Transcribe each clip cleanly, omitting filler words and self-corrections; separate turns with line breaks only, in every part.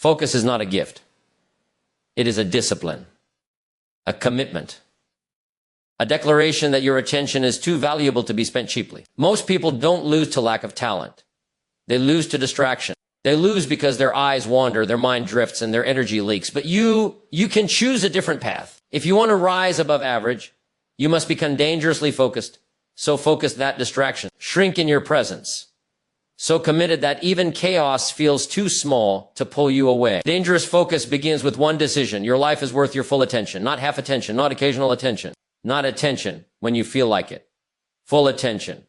Focus is not a gift. It is a discipline, a commitment, a declaration that your attention is too valuable to be spent cheaply. Most people don't lose to lack of talent. They lose to distraction. They lose because their eyes wander, their mind drifts, and their energy leaks. But you can choose a different path. If you want to rise above average, you must become dangerously focused. So focused that distraction shrink in your presence. So committed that even chaos feels too small to pull you away. Dangerous focus begins with one decision. Your life is worth your full attention, not half attention, not occasional attention, not attention when you feel like it. Full attention.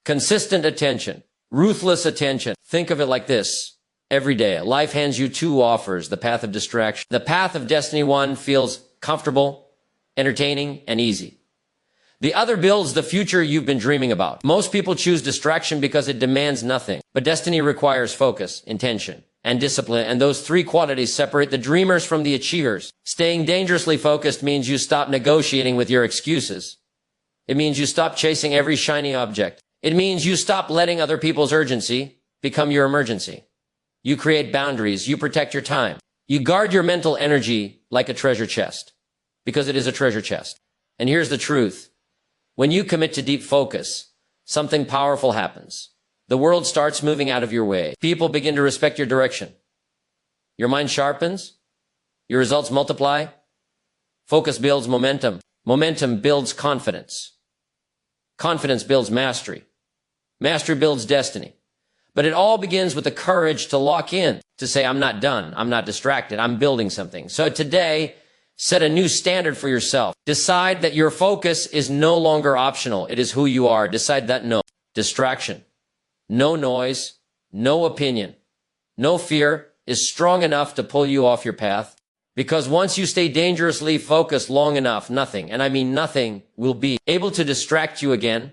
Consistent attention. Ruthless attention. Think of it like this. Every day, life hands you two offers, the path of distraction. The path of destiny one feels comfortable, entertaining, and easy. The other builds the future you've been dreaming about. Most people choose distraction because it demands nothing. But destiny requires focus, intention, and discipline, and those three qualities separate the dreamers from the achievers. Staying dangerously focused means you stop negotiating with your excuses. It means you stop chasing every shiny object. It means you stop letting other people's urgency become your emergency. You create boundaries. You protect your time. You guard your mental energy like a treasure chest, because it is a treasure chest. And here's the truth. When you commit to deep focus, something powerful happens. The world starts moving out of your way. People begin to respect your direction. Your mind sharpens. Your results multiply. Focus builds momentum. Momentum builds confidence. Confidence builds mastery. Mastery builds destiny. But it all begins with the courage to lock in, to say, I'm not done, I'm not distracted, I'm building something. So today, set a new standard for yourself. Decide that your focus is no longer optional. It is who you are. Decide that no distraction, no noise, no opinion, no fear is strong enough to pull you off your path. Because once you stay dangerously focused long enough, nothing, and I mean nothing, will be able to distract you again.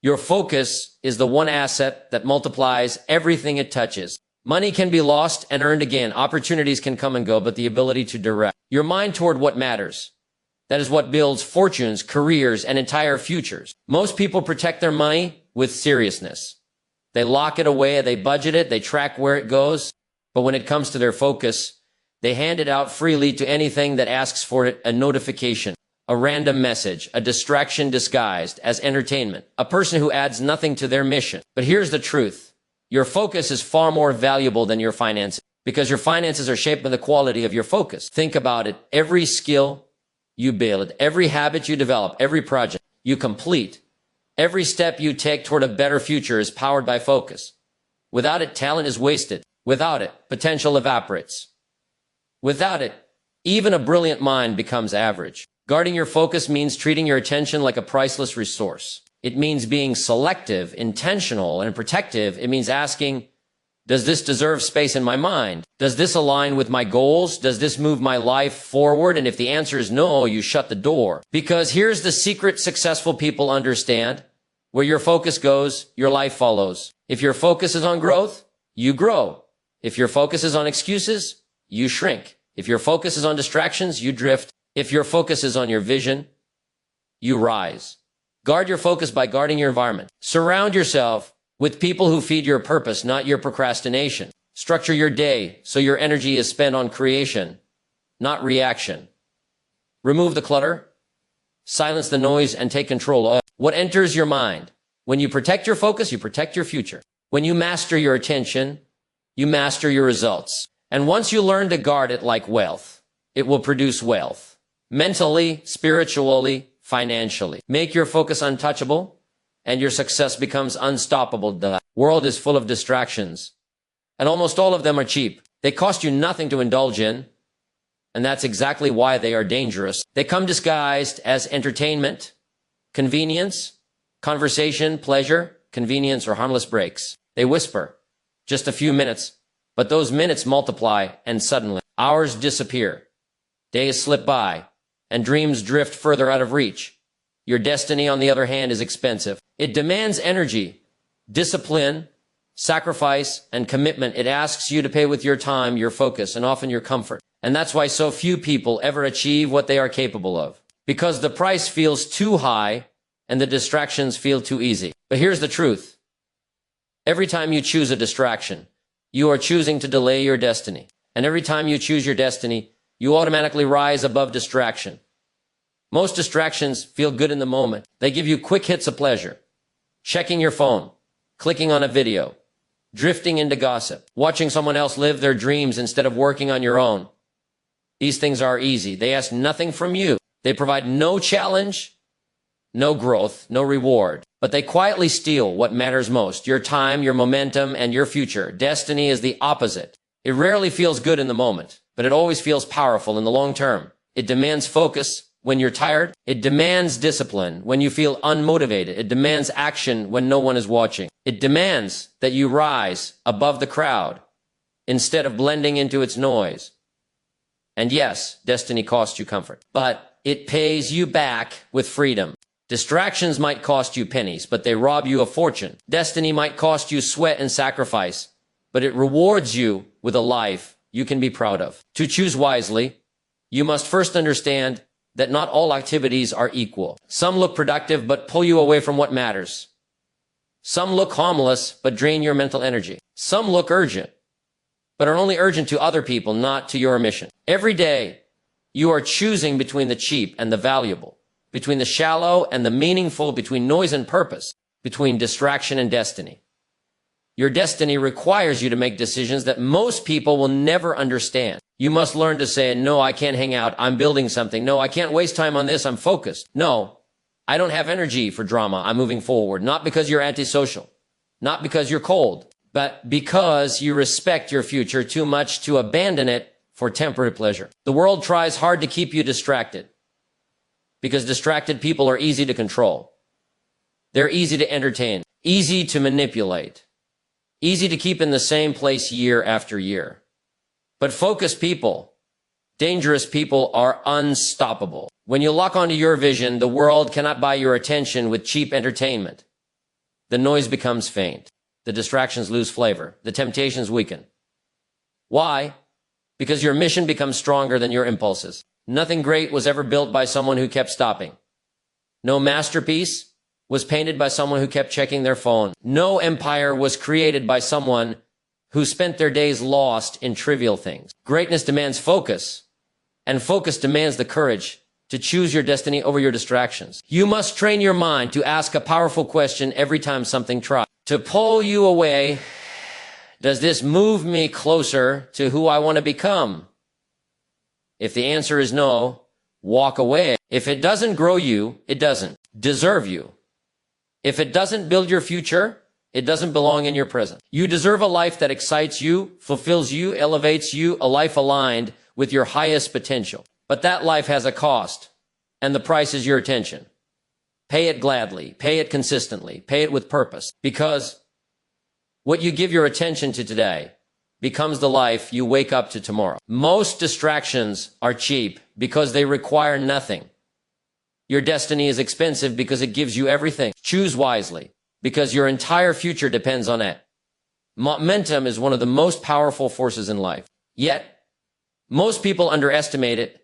Your focus is the one asset that multiplies everything it touches. Money can be lost and earned again. Opportunities can come and go, but the ability to direct your mind toward what matters, that is what builds fortunes, careers, and entire futures. Most people protect their money with seriousness. They lock it away, they budget it, they track where it goes. But when it comes to their focus, they hand it out freely to anything that asks for it, a notification, a random message, a distraction disguised as entertainment, a person who adds nothing to their mission. But here's the truth. Your focus is far more valuable than your finances, because your finances are shaped by the quality of your focus. Think about it. Every skill you build, every habit you develop, every project you complete, every step you take toward a better future is powered by focus. Without it, talent is wasted. Without it, potential evaporates. Without it, even a brilliant mind becomes average. Guarding your focus means treating your attention like a priceless resource. It means being selective, intentional, and protective. It means asking, does this deserve space in my mind? Does this align with my goals? Does this move my life forward? And if the answer is no, you shut the door. Because here's the secret successful people understand. Where your focus goes, your life follows. If your focus is on growth, you grow. If your focus is on excuses, you shrink. If your focus is on distractions, you drift. If your focus is on your vision, you rise. Guard your focus by guarding your environment. Surround yourself with people who feed your purpose, not your procrastination. Structure your day so your energy is spent on creation, not reaction. Remove the clutter, silence the noise, and take control of what enters your mind. When you protect your focus, you protect your future. When you master your attention, you master your results. And once you learn to guard it like wealth, it will produce wealth. Mentally, spiritually, financially. Make your focus untouchable, and your success becomes unstoppable. The world is full of distractions, and almost all of them are cheap. They cost you nothing to indulge in, and that's exactly why they are dangerous. They come disguised as entertainment, convenience, conversation, pleasure, convenience, or harmless breaks. They whisper, just a few minutes, but those minutes multiply, and suddenly hours disappear. Days slip by, and dreams drift further out of reach. Your destiny, on the other hand, is expensive. It demands energy, discipline, sacrifice, and commitment. It asks you to pay with your time, your focus, and often your comfort. And that's why so few people ever achieve what they are capable of. Because the price feels too high, and the distractions feel too easy. But here's the truth. Every time you choose a distraction, You are choosing to delay your destiny. And every time you choose your destiny, you automatically rise above distraction. Most distractions feel good in the moment. They give you quick hits of pleasure. Checking your phone, clicking on a video, drifting into gossip, watching someone else live their dreams instead of working on your own. These things are easy. They ask nothing from you. They provide no challenge, no growth, no reward. But they quietly steal what matters most: your time, your momentum, and your future. Destiny is the opposite. It rarely feels good in the moment, but it always feels powerful in the long term. It demands focus when you're tired. It demands discipline when you feel unmotivated. It demands action when no one is watching. It demands that you rise above the crowd instead of blending into its noise. And yes, destiny costs you comfort, but it pays you back with freedom. Distractions might cost you pennies, but they rob you of fortune. Destiny might cost you sweat and sacrifice, but it rewards you with a life you can be proud of. To choose wisely, you must first understand that not all activities are equal. Some look productive, but pull you away from what matters. Some look harmless, but drain your mental energy. Some look urgent, but are only urgent to other people, not to your mission. Every day, you are choosing between the cheap and the valuable, between the shallow and the meaningful, between noise and purpose, between distraction and destiny. Your destiny requires you to make decisions that most people will never understand. You must learn to say, no, I can't hang out, I'm building something. No, I can't waste time on this, I'm focused. No, I don't have energy for drama, I'm moving forward. Not because you're antisocial, not because you're cold, but because you respect your future too much to abandon it for temporary pleasure. The world tries hard to keep you distracted because distracted people are easy to control. They're easy to entertain, easy to manipulate, easy to keep in the same place year after year. But focused people, dangerous people, are unstoppable. When you lock onto your vision, the world cannot buy your attention with cheap entertainment. The noise becomes faint. The distractions lose flavor. The temptations weaken. Why? Because your mission becomes stronger than your impulses. Nothing great was ever built by someone who kept stopping. No masterpiece was painted by someone who kept checking their phone. No empire was created by someone who spent their days lost in trivial things. Greatness demands focus, and focus demands the courage to choose your destiny over your distractions. You must train your mind to ask a powerful question every time something tries to pull you away. Does this move me closer to who I want to become? If the answer is no, walk away. If it doesn't grow you, it doesn't deserve you. If it doesn't build your future, it doesn't belong in your present. You deserve a life that excites you, fulfills you, elevates you, a life aligned with your highest potential. But that life has a cost, and the price is your attention. Pay it gladly, pay it consistently, pay it with purpose, because what you give your attention to today becomes the life you wake up to tomorrow. Most distractions are cheap because they require nothing. Your destiny is expensive because it gives you everything. Choose wisely, because your entire future depends on it. Momentum is one of the most powerful forces in life. Yet, most people underestimate it,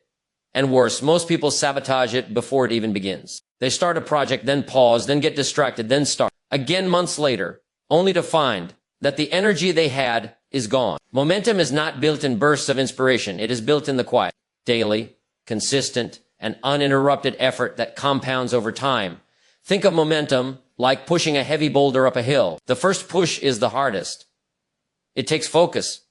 and worse, most people sabotage it before it even begins. They start a project, then pause, then get distracted, then start again months later, only to find that the energy they had is gone. Momentum is not built in bursts of inspiration. It is built in the quiet, daily, consistent, and uninterrupted effort that compounds over time. Think of momentum like pushing a heavy boulder up a hill. The first push is the hardest. It takes focus,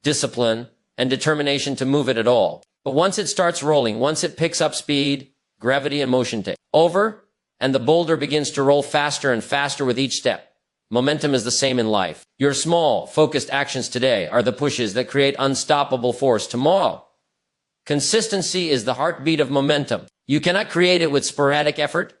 discipline, and determination to move it at all. But once it starts rolling, once it picks up speed, gravity and motion take over, and the boulder begins to roll faster and faster with each step. Momentum is the same in life. Your small, focused actions today are the pushes that create unstoppable force tomorrow. Consistency is the heartbeat of momentum. You cannot create it with sporadic effort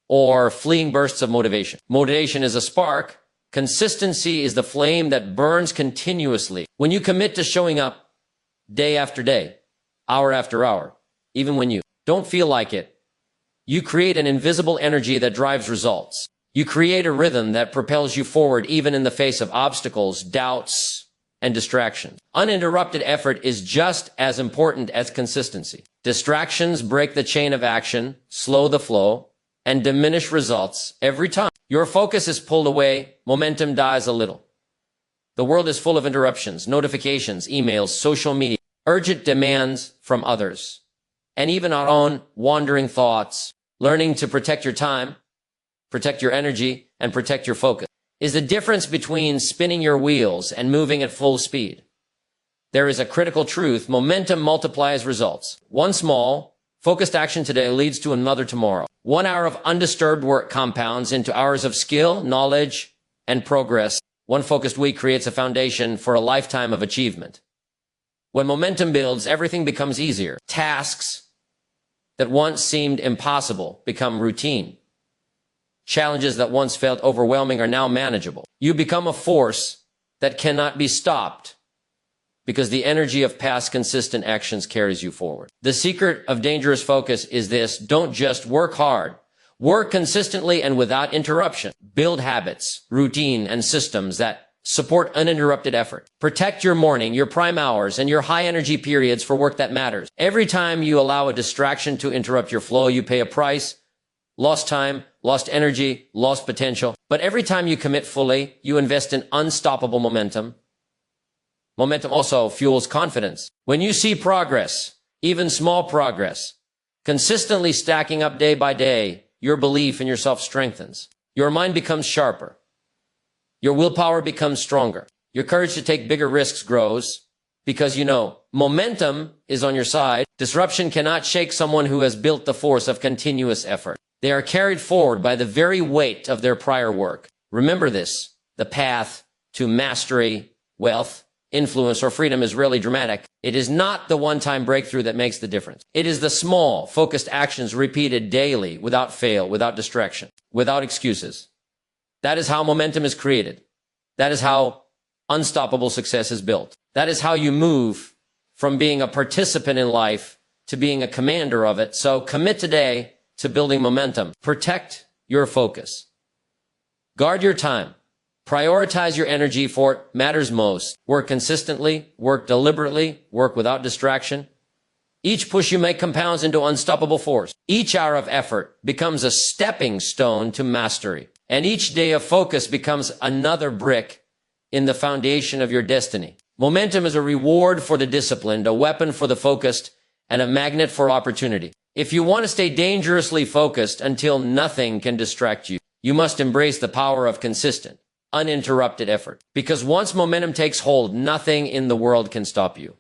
or fleeting bursts of motivation. Motivation is a spark. Consistency is the flame that burns continuously. When you commit to showing up day after day, hour after hour, even when you don't feel like it, you create an invisible energy that drives results. You create a rhythm that propels you forward even in the face of obstacles, doubts, and distractions. Uninterrupted effort is just as important as consistency. Distractions break the chain of action, slow the flow, and diminish results every time. Your focus is pulled away, momentum dies a little. The world is full of interruptions, notifications, emails, social media, urgent demands from others, and even our own wandering thoughts. Learning to protect your time, protect your energy, and protect your focus is the difference between spinning your wheels and moving at full speed. There is a critical truth: momentum multiplies results. One small, focused action today leads to another tomorrow. 1 hour of undisturbed work compounds into hours of skill, knowledge, and progress. One focused week creates a foundation for a lifetime of achievement. When momentum builds, everything becomes easier. Tasks that once seemed impossible become routine. Challenges that once felt overwhelming are now manageable. You become a force that cannot be stopped because the energy of past consistent actions carries you forward. The secret of dangerous focus is this: don't just work hard. Work consistently and without interruption. Build habits, routine, and systems that support uninterrupted effort. Protect your morning, your prime hours, and your high energy periods for work that matters. Every time you allow a distraction to interrupt your flow, you pay a price. Lost time, lost energy, lost potential. But every time you commit fully, you invest in unstoppable momentum. Momentum also fuels confidence. When you see progress, even small progress, consistently stacking up day by day, your belief in yourself strengthens. Your mind becomes sharper. Your willpower becomes stronger. Your courage to take bigger risks grows because you know momentum is on your side. Disruption cannot shake someone who has built the force of continuous effort. They are carried forward by the very weight of their prior work. Remember this: the path to mastery, wealth, influence, or freedom is rarely dramatic. It is not the one-time breakthrough that makes the difference. It is the small, focused actions repeated daily, without fail, without distraction, without excuses. That is how momentum is created. That is how unstoppable success is built. That is how you move from being a participant in life to being a commander of it. So commit today to building momentum. Protect your focus. Guard your time. Prioritize your energy for what matters most. Work consistently, work deliberately, work without distraction. Each push you make compounds into unstoppable force. Each hour of effort becomes a stepping stone to mastery. And each day of focus becomes another brick in the foundation of your destiny. Momentum is a reward for the disciplined, a weapon for the focused, and a magnet for opportunity. If you want to stay dangerously focused until nothing can distract you, you must embrace the power of consistent, uninterrupted effort. Because once momentum takes hold, nothing in the world can stop you.